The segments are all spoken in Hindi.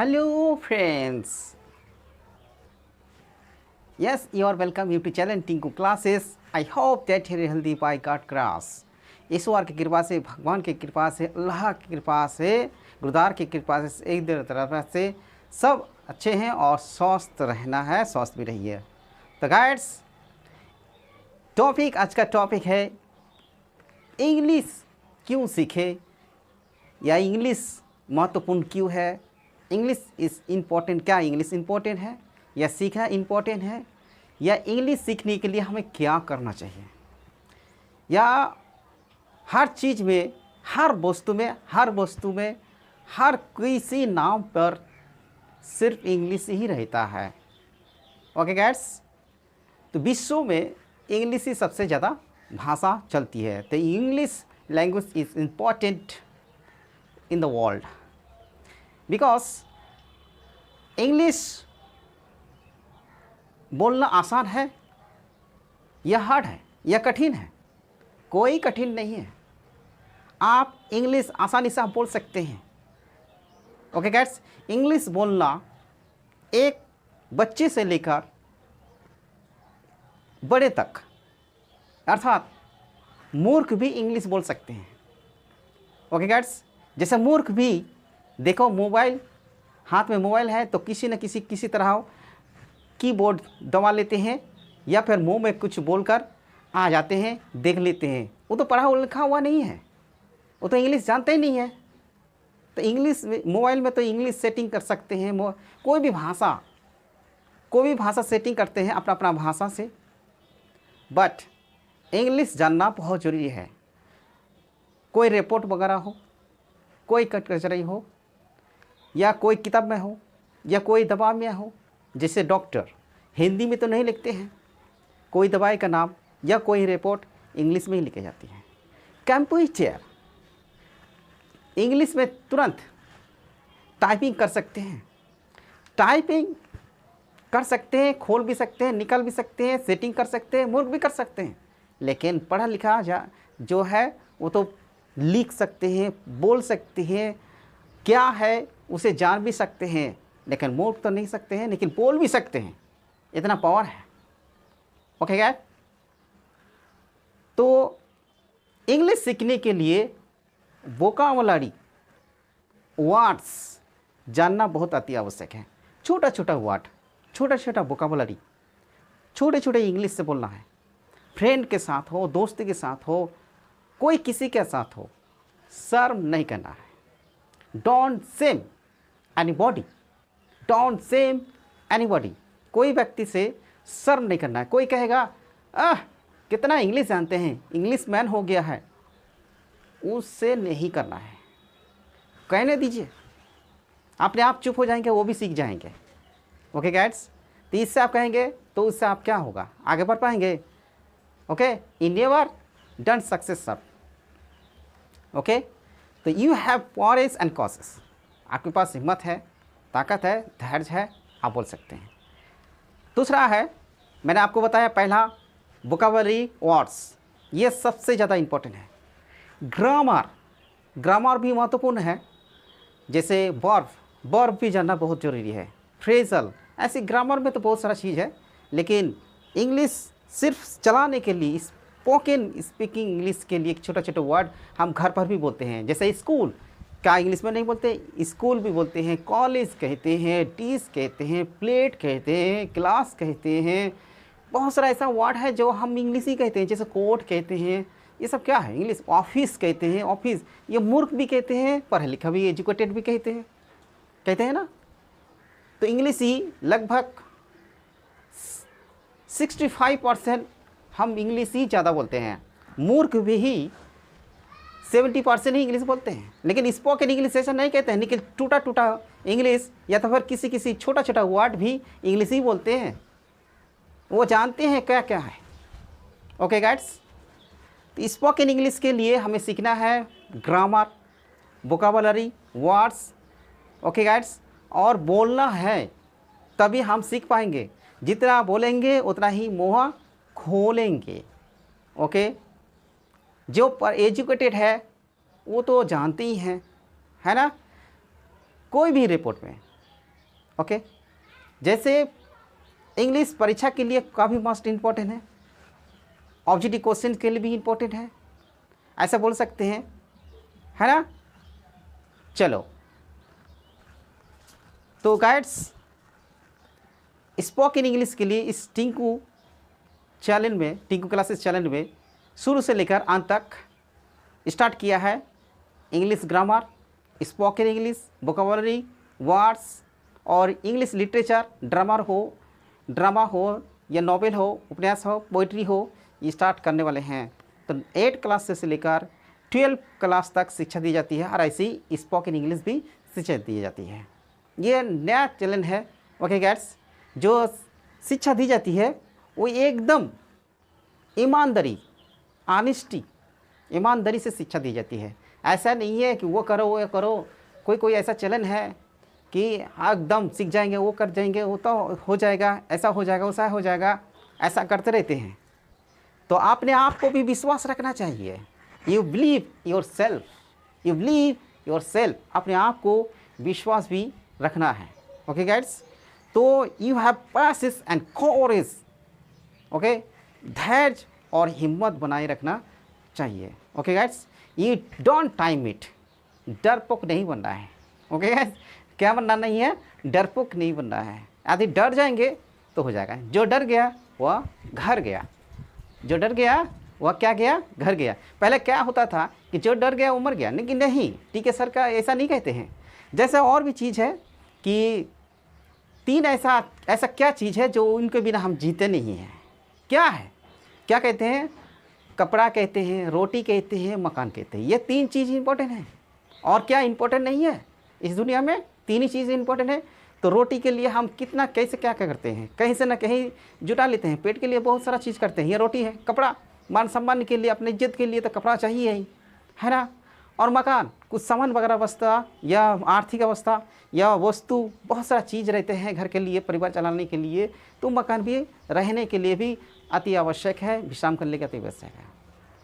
Hello friends. Yes, you are welcome YouTube channel Tinku Classes. I hope that you are healthy by God grace. ईश्वर की कृपा से, भगवान की कृपा से, अल्लाह की कृपा से, गुरुदार की कृपा से, एक तरफ से सब अच्छे हैं और स्वस्थ रहना है, स्वस्थ भी रहिए। तो गाइड्स, टॉपिक आज का टॉपिक है इंग्लिश क्यों सीखें या इंग्लिश महत्वपूर्ण क्यों है। इंग्लिश इज़ इम्पोर्टेंट, क्या इंग्लिश इम्पोर्टेंट है या सीखना इम्पोर्टेंट है, या इंग्लिश सीखने के लिए हमें क्या करना चाहिए, या हर चीज़ में, हर वस्तु में, हर किसी नाम पर सिर्फ इंग्लिश ही रहता है। ओके गाइड्स, तो विश्व में इंग्लिश ही सबसे ज़्यादा भाषा चलती है। तो English language is important in the world because English बोलना आसान है या हार्ड है या कठिन है? कोई कठिन नहीं है, आप इंग्लिश आसानी से आप बोल सकते हैं। ओके गाइड्स, इंग्लिश बोलना एक बच्चे से लेकर बड़े तक, अर्थात मूर्ख भी इंग्लिश बोल सकते हैं। ओके गाइड्स, जैसे मूर्ख भी देखो, मोबाइल हाथ में मोबाइल है तो किसी न किसी तरह कीबोर्ड दबा लेते हैं या फिर मुंह में कुछ बोलकर आ जाते हैं, देख लेते हैं। वो तो पढ़ा लिखा हुआ नहीं है, वो तो इंग्लिश जानते ही नहीं है। तो इंग्लिश मोबाइल में तो इंग्लिश सेटिंग कर सकते हैं, कोई भी भाषा सेटिंग करते हैं अपना अपना भाषा से। बट इंग्लिश जानना बहुत ज़रूरी है। कोई रिपोर्ट वगैरह हो, कोई कचहरी हो, या कोई किताब में हो, या कोई दवा में हो, जैसे डॉक्टर हिंदी में तो नहीं लिखते हैं, कोई दवाई का नाम या कोई रिपोर्ट इंग्लिश में ही लिखी जाती है। कंप्यूटर इंग्लिश में तुरंत टाइपिंग कर सकते हैं, खोल भी सकते हैं, निकल भी सकते हैं, सेटिंग कर सकते हैं, मूर्ख भी कर सकते हैं। लेकिन पढ़ा लिखा जो है वो तो लिख सकते हैं, बोल सकते हैं, क्या है उसे जान भी सकते हैं, लेकिन मूर्ख तो नहीं सकते हैं, लेकिन बोल भी सकते हैं। इतना पावर है। ओके गाइस, तो इंग्लिश सीखने के लिए वोकाबुलरी, वर्ड्स जानना बहुत अति आवश्यक है। छोटा छोटा वर्ड, छोटा छोटा वोकाबुलरी, छोटे छोटे इंग्लिश से बोलना है। फ्रेंड के साथ हो, दोस्त के साथ हो, कोई किसी के साथ हो, शर्म नहीं करना है। डोंट सेम एनीबॉडी, कोई व्यक्ति से शर्म नहीं करना है। कोई कहेगा कितना इंग्लिश जानते हैं, इंग्लिश मैन हो गया है, उससे नहीं करना है। कहने दीजिए, अपने आप चुप हो जाएंगे, वो भी सीख जाएंगे। ओके गाइड्स, तो इससे आप कहेंगे तो उससे आप क्या होगा, आगे बढ़ पाएंगे। Okay, in never done success sir. Okay, तो you have powers and causes, आपके पास हिम्मत है, ताकत है, धैर्य है, आप बोल सकते हैं। दूसरा है, मैंने आपको बताया पहला वोकाबुलरी वर्ड्स, ये सबसे ज़्यादा इम्पोर्टेंट है। ग्रामर भी महत्वपूर्ण है। जैसे वर्ब भी जानना बहुत ज़रूरी है। फ्रेजल, ऐसी ग्रामर में तो बहुत सारा चीज़ है, लेकिन इंग्लिश सिर्फ चलाने के लिए, स्पोकन स्पीकिंग इंग्लिश के लिए छोटा छोटा वर्ड हम घर पर भी बोलते हैं। जैसे स्कूल, क्या इंग्लिश में नहीं बोलते? स्कूल भी बोलते हैं, कॉलेज कहते हैं, टीस कहते हैं, प्लेट कहते हैं, क्लास कहते हैं। बहुत सारा ऐसा वर्ड है जो हम इंग्लिश ही कहते हैं। जैसे कोर्ट कहते हैं, ये सब क्या है इंग्लिश। ऑफिस कहते हैं, ऑफिस, ये मूर्ख भी कहते हैं, पढ़ा लिखा भी, एजुकेटेड भी कहते हैं ना। तो इंग्लिश ही लगभग 65% हम इंग्लिश ही ज़्यादा बोलते हैं। मूर्ख भी ही 70% ही इंग्लिश बोलते हैं। लेकिन स्पोकन इंग्लिश ऐसा नहीं कहते हैं, लेकिन टूटा टूटा इंग्लिश या तो फिर किसी छोटा छोटा वर्ड भी इंग्लिश ही बोलते हैं। वो जानते हैं क्या क्या है। ओके गाइड्स, तो स्पोकन इंग्लिश के लिए हमें सीखना है grammar, vocabulary, words. Okay guides, और बोलना है, तभी हम सीख पाएंगे। जितना बोलेंगे उतना ही मुँह खोलेंगे। ओके, जो पर एजुकेटेड है वो तो जानते ही हैं, है ना। कोई भी रिपोर्ट में ओके। जैसे इंग्लिश परीक्षा के लिए काफ़ी मोस्ट इम्पोर्टेंट है, ऑब्जेक्टिव क्वेश्चन के लिए भी इम्पोर्टेंट है, ऐसा बोल सकते हैं, है ना। चलो तो गाइड्स, स्पोकन इंग्लिश के लिए इस टिंकू चैलेंज में, टिंकू क्लासेस चैलेंज में शुरू से लेकर अंत तक स्टार्ट किया है। English grammar, spoken English, vocabulary, words और इंग्लिश लिटरेचर, ड्रामा हो या नॉवेल हो, उपन्यास हो, पोइट्री हो, ये स्टार्ट करने वाले हैं। तो 8 क्लास से लेकर 12 क्लास तक शिक्षा दी जाती है और ऐसी स्पोकन इंग्लिश भी शिक्षा दी जाती है। ये नया चैलेंज है। ओके गाइड्स, जो शिक्षा दी जाती है वो एकदम ईमानदारी, ऑनेस्टी, ईमानदारी से शिक्षा दी जाती है। ऐसा नहीं है कि वो करो वो करो, कोई ऐसा चैलेंज है कि एकदम सीख जाएंगे, वो कर जाएंगे, वो तो हो जाएगा, ऐसा हो जाएगा, वैसा हो जाएगा, ऐसा करते रहते हैं। तो अपने आप को भी विश्वास रखना चाहिए। You believe your self, you believe your self, अपने आप को विश्वास भी रखना है। ओके गाइड्स, तो यू हैव पैसेस एंड कोरेज, ओके, धैर्य और हिम्मत बनाए रखना चाहिए। Okay guides, you don't time it, डरपोक नहीं बनना है। ओके गाइड्स, क्या बनना नहीं है, डरपोक नहीं बनना है। यदि डर जाएंगे तो हो जाएगा। जो डर गया वह घर गया, जो डर गया वह क्या गया, घर गया। पहले क्या होता था कि जो डर गया वो मर गया, लेकिन नहीं, टीके सर का ऐसा नहीं कहते हैं। जैसा और भी चीज़ है कि 3 ऐसा क्या चीज़ है जो उनके बिना हम जीते नहीं हैं। क्या है, क्या कहते हैं, कपड़ा कहते हैं, रोटी कहते हैं, मकान कहते हैं। ये 3 चीज़ इंपॉर्टेंट है। और क्या इंपॉर्टेंट नहीं है इस दुनिया में, 3 ही चीज़ इंपॉर्टेंट है। तो रोटी के लिए हम कितना कैसे क्या करते हैं, कहीं से ना कहीं जुटा लेते हैं। पेट के लिए बहुत सारा चीज़ करते हैं, ये रोटी है। कपड़ा, मान सम्मान के लिए, अपनी इज्जत के लिए तो कपड़ा चाहिए ही, है ना। और मकान, कुछ सामान वगैरह अवस्था या आर्थिक अवस्था या वस्तु, बहुत सारा चीज़ रहते हैं घर के लिए, परिवार चलाने के लिए। तो मकान भी रहने के लिए भी अति आवश्यक है, विश्राम करने के अति आवश्यक है।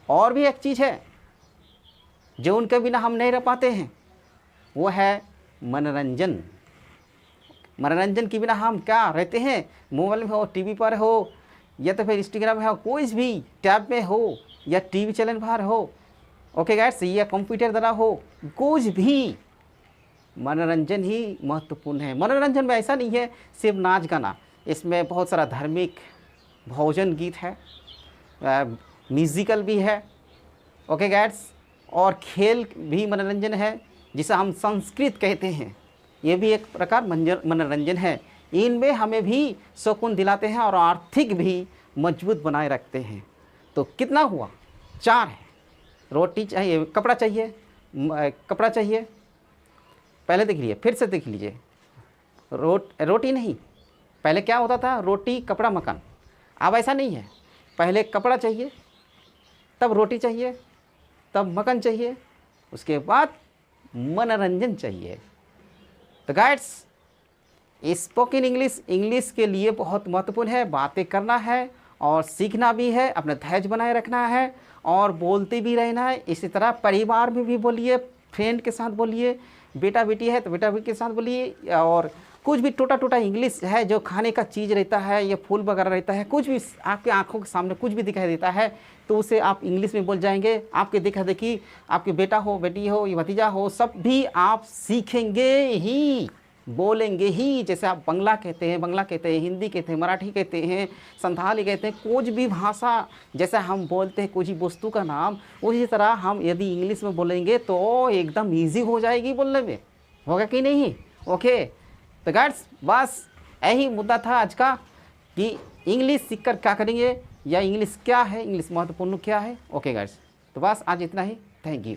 और भी एक चीज़ है जो उनके बिना हम नहीं रह पाते हैं, वो है मनोरंजन। मनोरंजन के बिना हम क्या रहते हैं, मोबाइल में हो, टीवी पर हो, या तो फिर इंस्टाग्राम में हो, कोई भी टैब में हो या टीवी चैनल पर हो, ओके गाइड्स, या कंप्यूटर द्वारा हो, कुछ भी मनोरंजन ही महत्वपूर्ण है। मनोरंजन में ऐसा नहीं है सिर्फ नाच गाना, इसमें बहुत सारा धार्मिक, भोजन गीत है, म्यूजिकल भी है, ओके गाइड्स, और खेल भी मनोरंजन है, जिसे हम संस्कृत कहते हैं। ये भी एक प्रकार मनोरंजन है। इनमें हमें भी सुकून दिलाते हैं और आर्थिक भी मजबूत बनाए रखते हैं। तो कितना हुआ, 4 है। रोटी चाहिए, कपड़ा चाहिए, कपड़ा चाहिए, पहले देख लीजिए, फिर से देख लीजिए। रोटी नहीं, पहले क्या होता था, रोटी, कपड़ा, मकान। अब ऐसा नहीं है, पहले कपड़ा चाहिए, तब रोटी चाहिए, तब मकान चाहिए, उसके बाद मनोरंजन चाहिए। तो गाइड्स, स्पोकन इंग्लिश के लिए बहुत महत्वपूर्ण है। बातें करना है और सीखना भी है, अपना धैर्य बनाए रखना है और बोलते भी रहना है। इसी तरह परिवार में भी बोलिए, फ्रेंड के साथ बोलिए, बेटा बेटी है तो बेटा बेटी के साथ बोलिए। और कुछ भी टूटा इंग्लिश है, जो खाने का चीज़ रहता है या फूल वगैरह रहता है, कुछ भी आपके आंखों के सामने कुछ भी दिखाई देता है तो उसे आप इंग्लिश में बोल जाएंगे। आपके देखा देखी आपके बेटा हो, बेटी हो, या भतीजा हो, सब भी आप सीखेंगे ही, बोलेंगे ही। जैसे आप बंगला कहते हैं, हिंदी कहते हैं, मराठी कहते हैं, संथाली कहते हैं, कुछ भी भाषा जैसा हम बोलते हैं कुछ वस्तु का नाम, उसी तरह हम यदि इंग्लिश में बोलेंगे तो एकदम ईजी हो जाएगी बोलने में। होगा कि नहीं? ओके, तो गाइड्स, बस यही मुद्दा था आज का कि इंग्लिश सीखकर क्या करेंगे, या इंग्लिश क्या है, इंग्लिश महत्वपूर्ण क्या है। ओके गाइड्स, तो बस आज इतना ही। Thank you.